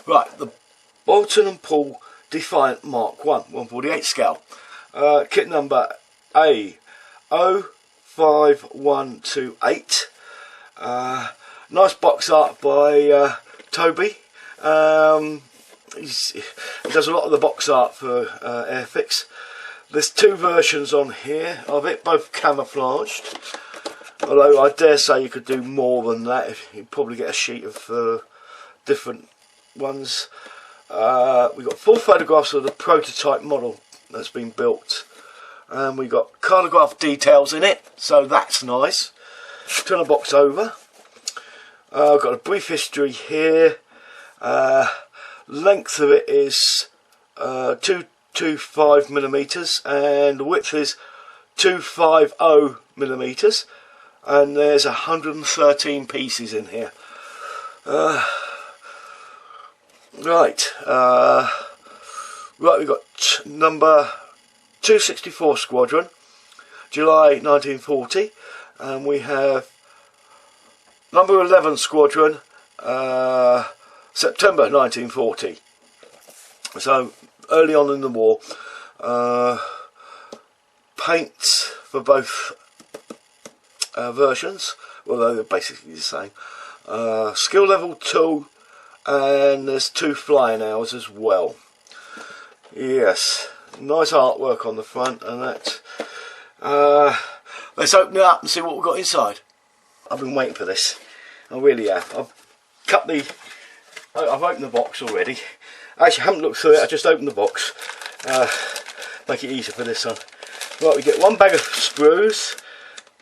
Right, the Boulton and Paul Defiant Mk1 148 scale. Kit number A05128. Nice box art by Toby. He does a lot of the box art for Airfix. There's two versions on here of it, both camouflaged. Although I dare say you could do more than that. You'd probably get a sheet of different ones. We've got full photographs of the prototype model that's been built. And we've got cartograph details in it, so that's nice. Turn the box over. I've got a brief history here. Length of it is 225 millimeters, and the width is 250 millimeters, and there's 113 pieces in here. Right, we've got number 264 Squadron, July 1940, and we have number 11 Squadron, September 1940. So early on in the war. Paints for both versions, although they're basically the same. Skill level 2, and there's 2 flying hours as well. Yes, nice artwork on the front, and that. Let's open it up and see what we've got inside. I've been waiting for this. I really have. I've opened the box already. Actually, I haven't looked through it. I just opened the box. Make it easier for this one. Right, we get one bag of screws,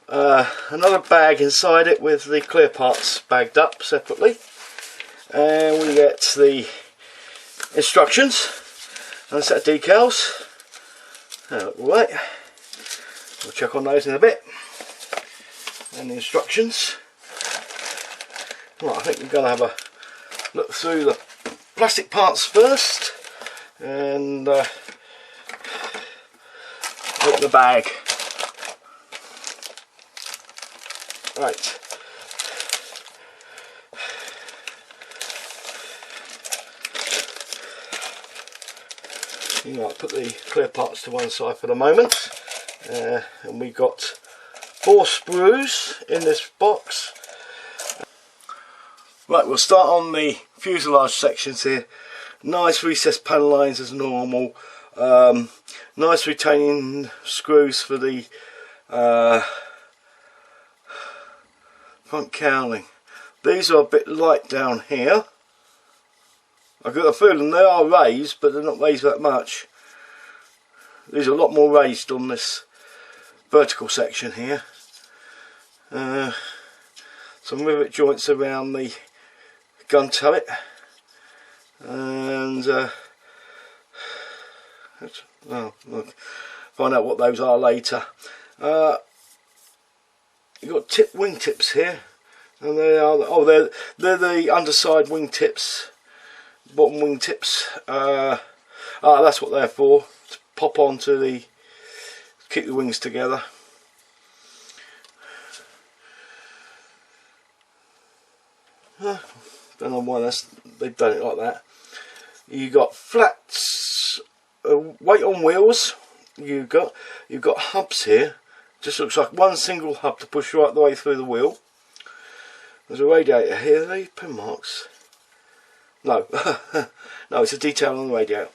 another bag inside it with the clear parts bagged up separately, and we get the instructions and a set of decals. Right, we'll check on those in a bit. And the instructions. Right, I think we're going to have a look through the plastic parts first, and open the bag. Right. Right, put the clear parts to one side for the moment, and we got 4 sprues in this box. Right, we'll start on the fuselage sections here. Nice recessed panel lines as normal. Nice retaining screws for the front cowling. These are a bit light down here. I've got a feeling they are raised, but they're not raised that much. These are a lot more raised on this vertical section here. Some rivet joints around the gun turret, and well, we'll find out what those are later. You've got wing tips here, and they are they're the underside wing tips, bottom wing tips. That's what they're for, to pop onto the, keep the wings together. Don't know why they've done it like that. You got flats, weight on wheels. You've got hubs here. Just looks like one single hub to push right the way through the wheel. There's a radiator here. Are they pin marks? No, no, it's a detail on the radiator.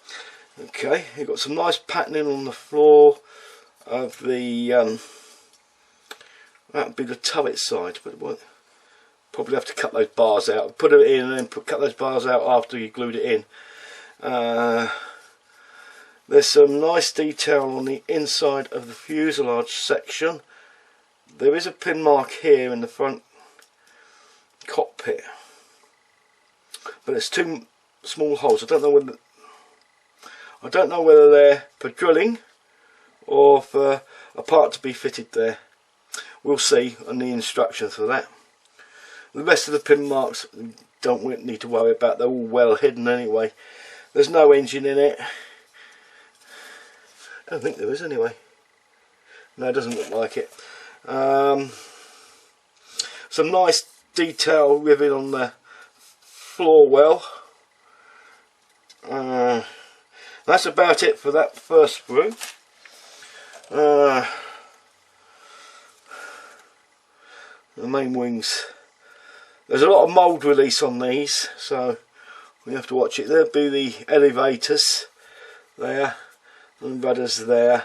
Okay, you've got some nice patterning on the floor of the that would be the turret side, but what? Probably have to cut those bars out, put it in, and then cut those bars out after you glued it in. There's some nice detail on the inside of the fuselage section. There is a pin mark here in the front cockpit, but there's 2 small holes. I don't know whether they're for drilling or for a part to be fitted there. We'll see on the instructions for that. The rest of the pin marks don't need to worry about, they're all well hidden anyway. There's no engine in it. I don't think there is anyway. No, it doesn't look like it. Some nice detail rivet on the floor well. That's about it for that first sprue. The main wings. There's a lot of mould release on these, so we have to watch it. There'll be the elevators there, and rudders there.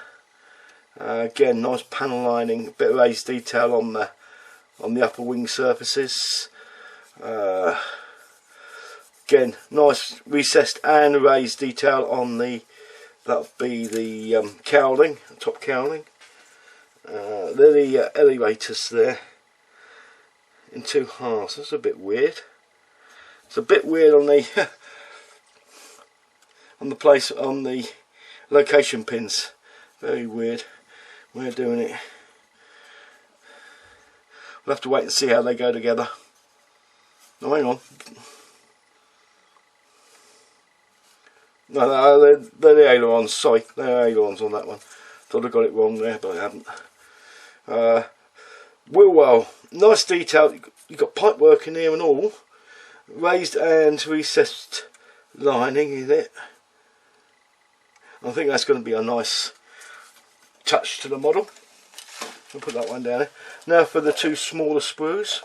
Again, nice panel lining, a bit of raised detail on the upper wing surfaces. Again, nice recessed and raised detail on that'll be the cowling, top cowling. They're the elevators there in two halves. That's a bit weird. It's a bit weird on the on the location pins. Very weird. We're doing it. We'll have to wait and see how they go together. Oh, hang on. No, they're the ailerons. Sorry, they're ailerons on that one. Thought I got it wrong there, but I haven't. Wheel well, nice detail. You've got pipe work in here and all. Raised and recessed lining in it. I think that's going to be a nice touch to the model. I'll put that one down there. Now for the two smaller sprues.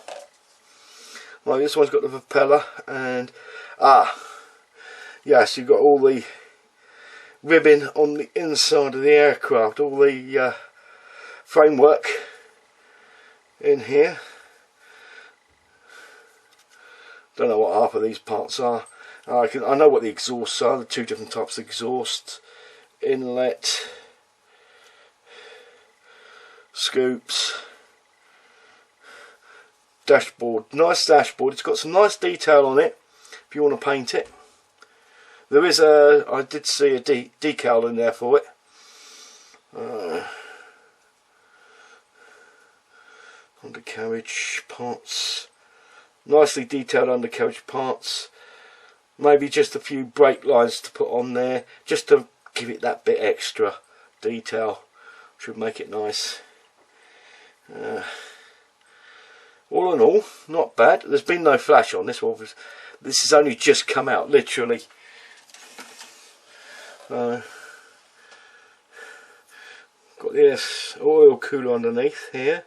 Right, this one's got the propeller and yes, you've got all the ribbon on the inside of the aircraft, all the framework in here. Don't know what half of these parts are. I know what the exhausts are, the two different types of exhaust, inlet, scoops, dashboard. Nice dashboard. It's got some nice detail on it if you want to paint it. There is I did see a decal in there for it. Undercarriage parts. Nicely detailed undercarriage parts. Maybe just a few brake lines to put on there, just to give it that bit extra detail. Should make it nice. All in all, not bad. There's been no flash on this one. This has only just come out, literally. Got this oil cooler underneath here.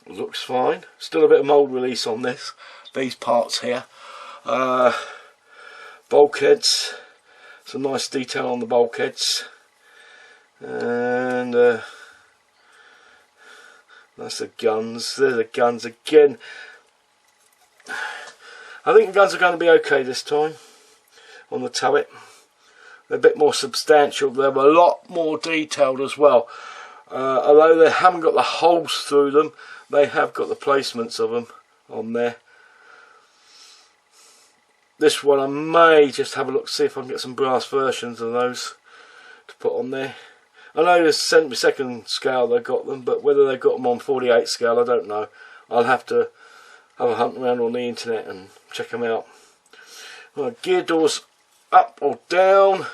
Looks fine. Still a bit of mould release on these parts here. Bulkheads. Some nice detail on the bulkheads. And that's the guns. They're the guns again. I think the guns are going to be okay this time on the turret. They're a bit more substantial. They're a lot more detailed as well. Although they haven't got the holes through them, they have got the placements of them on there. This one I may just have a look, see if I can get some brass versions of those to put on there. I know there's 72nd scale they got them, but whether they got them on 48 scale I don't know. I'll have to have a hunt around on the internet and check them out. Right, gear doors up or down.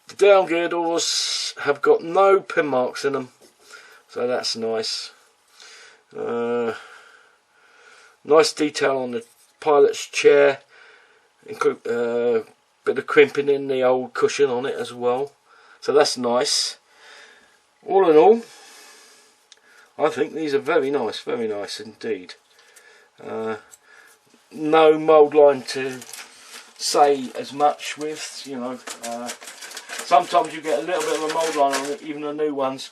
The down gear doors have got no pin marks in them, so that's nice. Nice detail on the pilot's chair. Include bit of crimping in the old cushion on it as well, so that's nice. All in all, I think these are very nice indeed. No mould line to say as much with, you know. Sometimes you get a little bit of a mould line on it, even the new ones,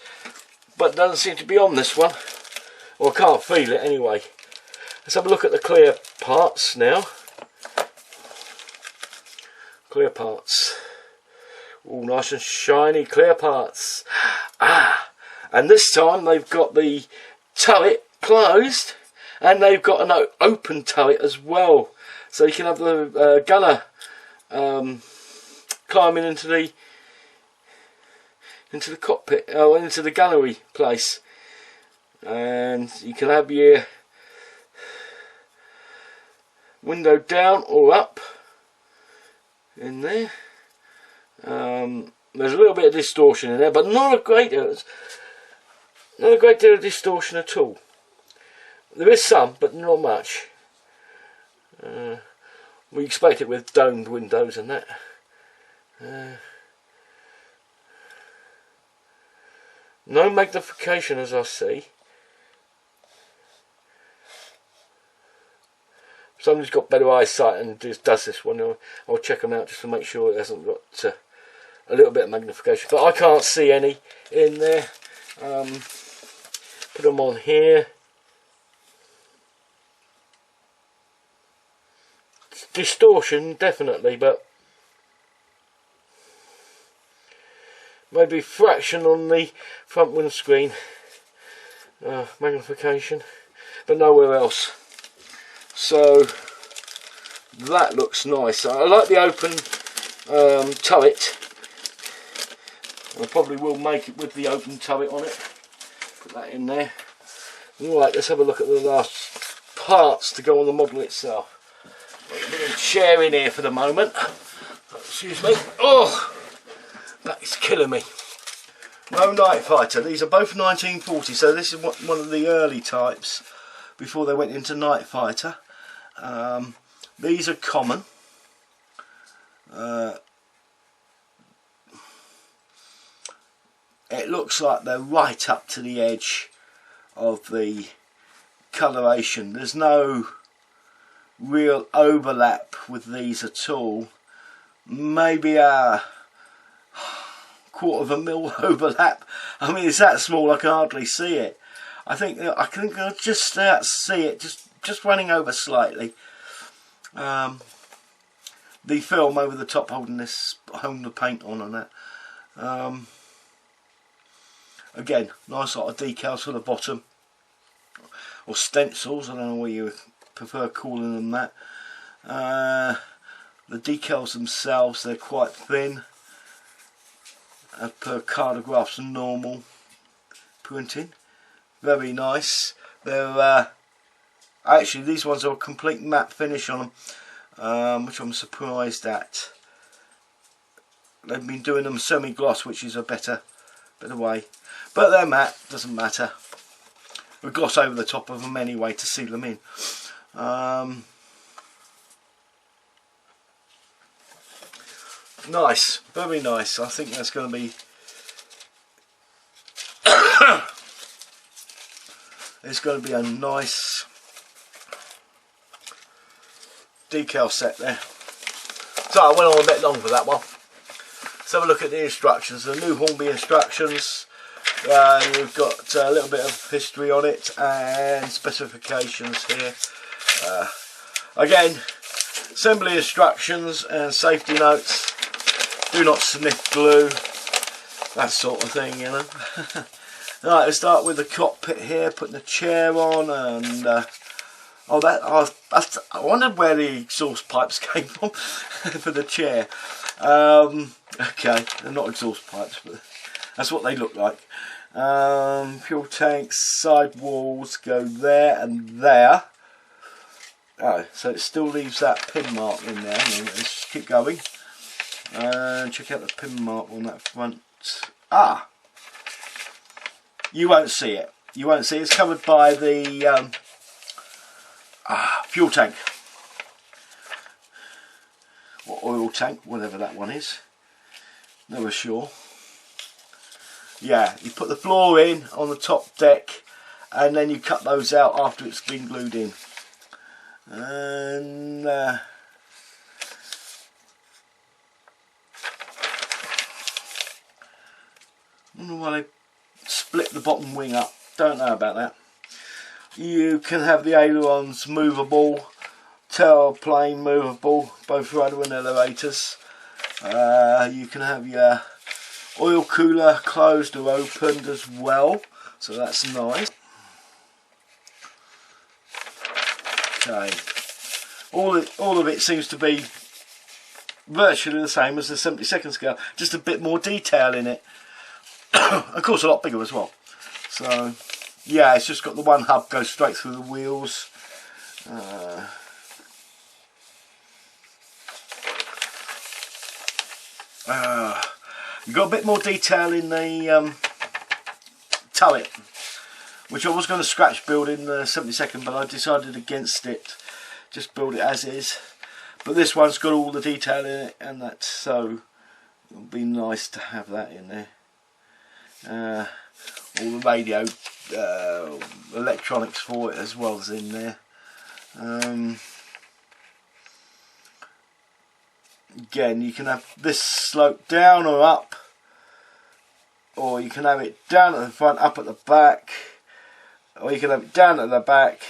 but it doesn't seem to be on this one, or I can't feel it anyway. Let's have a look at the clear parts now. Clear parts, all nice and shiny clear parts. And this time they've got the turret closed, and they've got an open turret as well, so you can have the gunner climbing into the cockpit, into the gunnery place, and you can have your window down or up in there. There's a little bit of distortion in there, but not a great deal of distortion at all. There is some, but not much. We expect it with domed windows and that. No magnification as I see. Somebody's got better eyesight and does this one. I'll check them out just to make sure it hasn't got a little bit of magnification. But I can't see any in there. Put them on here. Distortion definitely, but maybe fraction on the front windscreen magnification, but nowhere else. So that looks nice. I like the open turret. I probably will make it with the open turret on it. Put that in there. Right, let's have a look at the last parts to go on the model itself. Put a little chair in here for the moment. Excuse me. Oh, that is killing me. No Night Fighter. These are both 1940, so this is one of the early types before they went into Night Fighter. These are common. It looks like they're right up to the edge of the coloration. There's no real overlap with these at all. Maybe a 1/4 mil overlap. I mean, it's that small I can hardly see it. I think I'll just see it just running over slightly. The film over the top holding the paint on and that. Again, nice lot of decals for the bottom, or stencils. I don't know what you prefer calling them that. The decals themselves, they're quite thin, as per Cartograph's normal printing. Very nice. They're actually, these ones are a complete matte finish on them, which I'm surprised at. They've been doing them semi-gloss, which is a better way, but they're matte, doesn't matter. We gloss over the top of them anyway to seal them in. Nice, very nice. I think that's going to be it's going to be a nice decal set there. So I went on a bit long for that one. Let's have a look at the instructions. The new Hornby instructions. You've got a little bit of history on it and specifications here. Again, assembly instructions and safety notes. Do not sniff glue, that sort of thing, you know. Right, let's start with the cockpit here, putting the chair on, and I wondered where the exhaust pipes came from for the chair. Okay, they're not exhaust pipes, but that's what they look like. Fuel tanks, side walls go there and there. Oh, so it still leaves that pin mark in there. Let's keep going. And check out the pin mark on that front. Ah! You won't see it. You won't see it. It's covered by the fuel tank. Or oil tank, whatever that one is. Never sure. Yeah, you put the floor in on the top deck and then you cut those out after it's been glued in. And I wonder why they split the bottom wing up. Don't know about that. You can have the ailerons movable, tailplane movable, both rudder and elevators. You can have your oil cooler closed or opened as well, so that's nice. Okay, all of it seems to be virtually the same as the 72nd scale, just a bit more detail in it. Of course, a lot bigger as well. So yeah, it's just got the one hub goes straight through the wheels. You've got a bit more detail in the turret, which I was going to scratch build in the 72nd, but I decided against it. Just build it as is. but this one's got all the detail in it, and that's so it'll be nice to have that in there. All the radio electronics for it as well as in there. Again, you can have this slope down or up, or you can have it down at the front, up at the back, or you can have it down at the back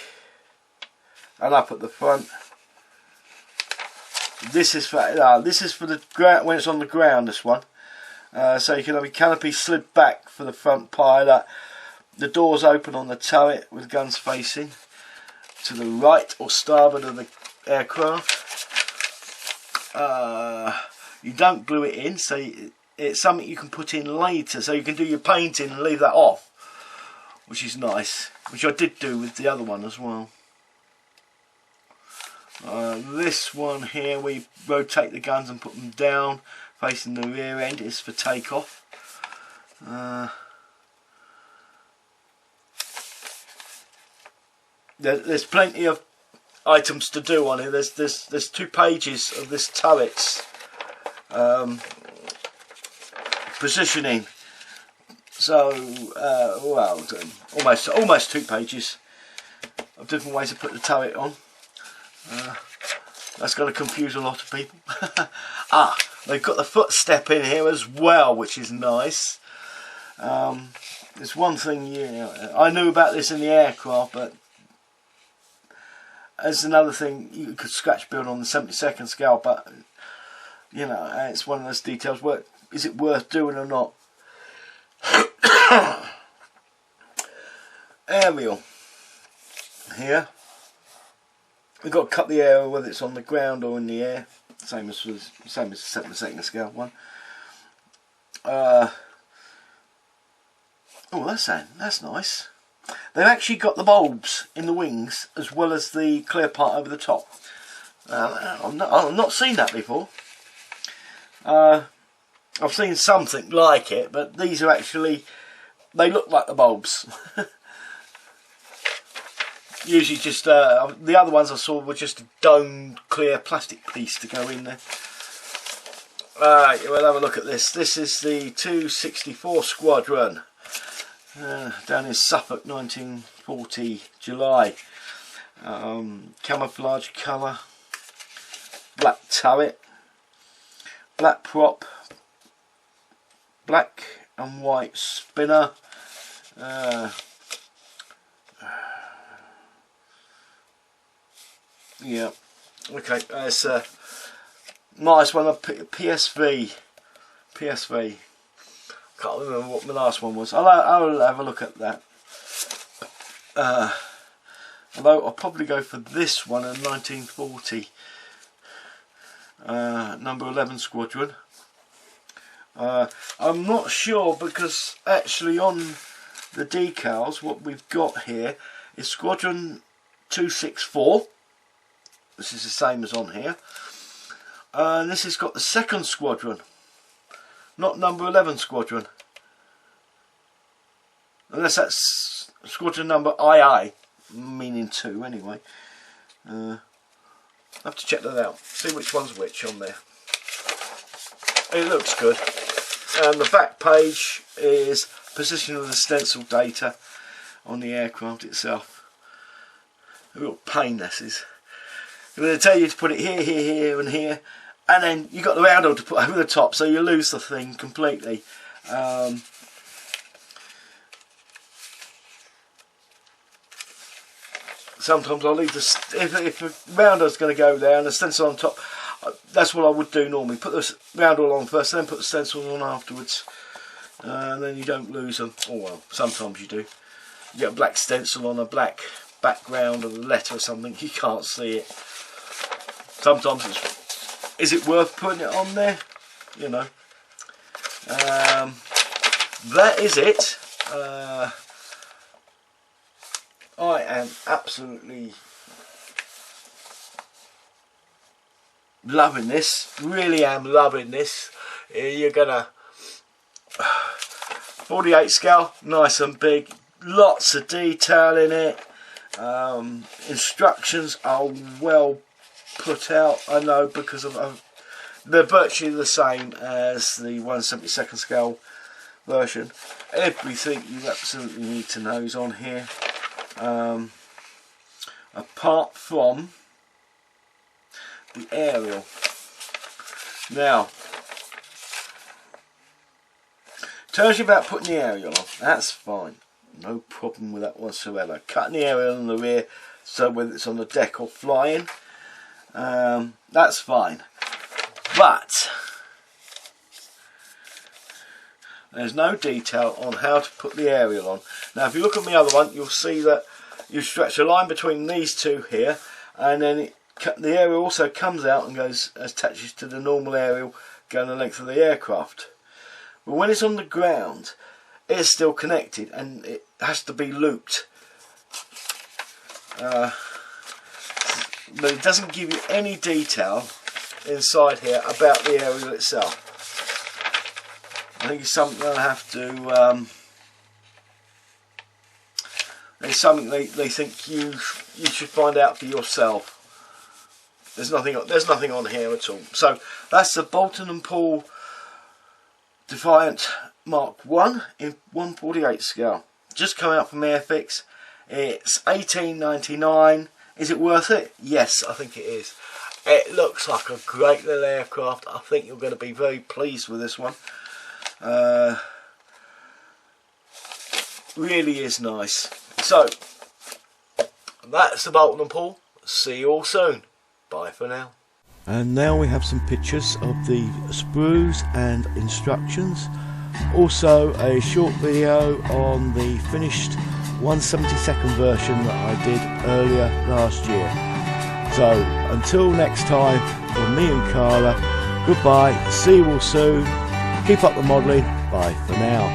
and up at the front. This is for the ground when it's on the ground. This one, so you can have your canopy slid back for the front pilot. The doors open on the turret with guns facing to the right or starboard of the aircraft. You don't glue it in, so it's something you can put in later, so you can do your painting and leave that off, which is nice, which I did do with the other one as well. This one here, we rotate the guns and put them down facing the rear end, is for takeoff. There's plenty of items to do on here. There's 2 pages of this turret's positioning. So well done. Almost 2 pages of different ways to put the turret on. That's going to confuse a lot of people. They've got the footstep in here as well, which is nice. There's one thing, I knew about this in the aircraft, but as another thing, you could scratch build on the 72nd scale, but it's one of those details. Is it worth doing or not? Aerial here. We've got to cut the air whether it's on the ground or in the air. Same as the 72nd scale one. Oh, that's nice. They've actually got the bulbs in the wings as well as the clear part over the top. I've not seen that before. I've seen something like it, but these are actually, they look like the bulbs. Usually just, the other ones I saw were just a domed clear plastic piece to go in there. We'll have a look at this. This is the 264 Squadron. Down in Suffolk, 1940, July. Camouflage colour. Black turret. Black prop. Black and white spinner. Yeah, okay, it's a nice one, a PSV. Can't remember what my last one was. I'll have a look at that. Although I'll probably go for this one, a 1940 number 11 Squadron. I'm not sure, because actually on the decals what we've got here is Squadron 264. This is the same as on here. And this has got the 2nd Squadron, not number 11 Squadron. Unless that's Squadron number II, meaning 2 anyway. I have to check that out, see which one's which on there. It looks good. And the back page is position of the stencil data on the aircraft itself. A real pain this is. I'm going to tell you to put it here, here, here and here, and then you've got the roundel to put over the top, so you lose the thing completely. Sometimes I'll leave if the roundel's going to go there and the stencil on top, that's what I would do normally. Put the roundel on first, then put the stencils on afterwards, and then you don't lose them. Oh well, sometimes you do. You get a black stencil on a black background of a letter or something, you can't see it. Sometimes is it worth putting it on there? That is it. I am absolutely loving this. Really am loving this. You're gonna 48 scale, nice and big, lots of detail in it. Instructions are well put out, I know, because they're virtually the same as the 1/72 scale version. Everything you absolutely need to know is on here, apart from the aerial. Now, tells you about putting the aerial on. That's fine, no problem with that whatsoever. Cutting the aerial in the rear, so whether it's on the deck or flying, that's fine. But there's no detail on how to put the aerial on. Now, if you look at my other one, you'll see that you stretch a line between these two here, and then the aerial also comes out and goes, attaches to the normal aerial going the length of the aircraft. But when it's on the ground, it's still connected and it has to be looped. But it doesn't give you any detail inside here about the aerial itself. I think it's something I have to. It's something they think you should find out for yourself. There's nothing on here at all. So that's the Boulton and Paul Defiant Mk1 in 1/48 scale. Just come out from Airfix. It's $18.99. Is it worth it? Yes, I think it is. It looks like a great little aircraft. I think you're going to be very pleased with this one. Really is nice. So that's the Boulton and Paul. See you all soon. Bye for now. And now we have some pictures of the sprues and instructions. Also a short video on the finished 1/72 version that I did earlier last year. So until next time, from me and Carla, goodbye, see you all soon, keep up the modelling, bye for now.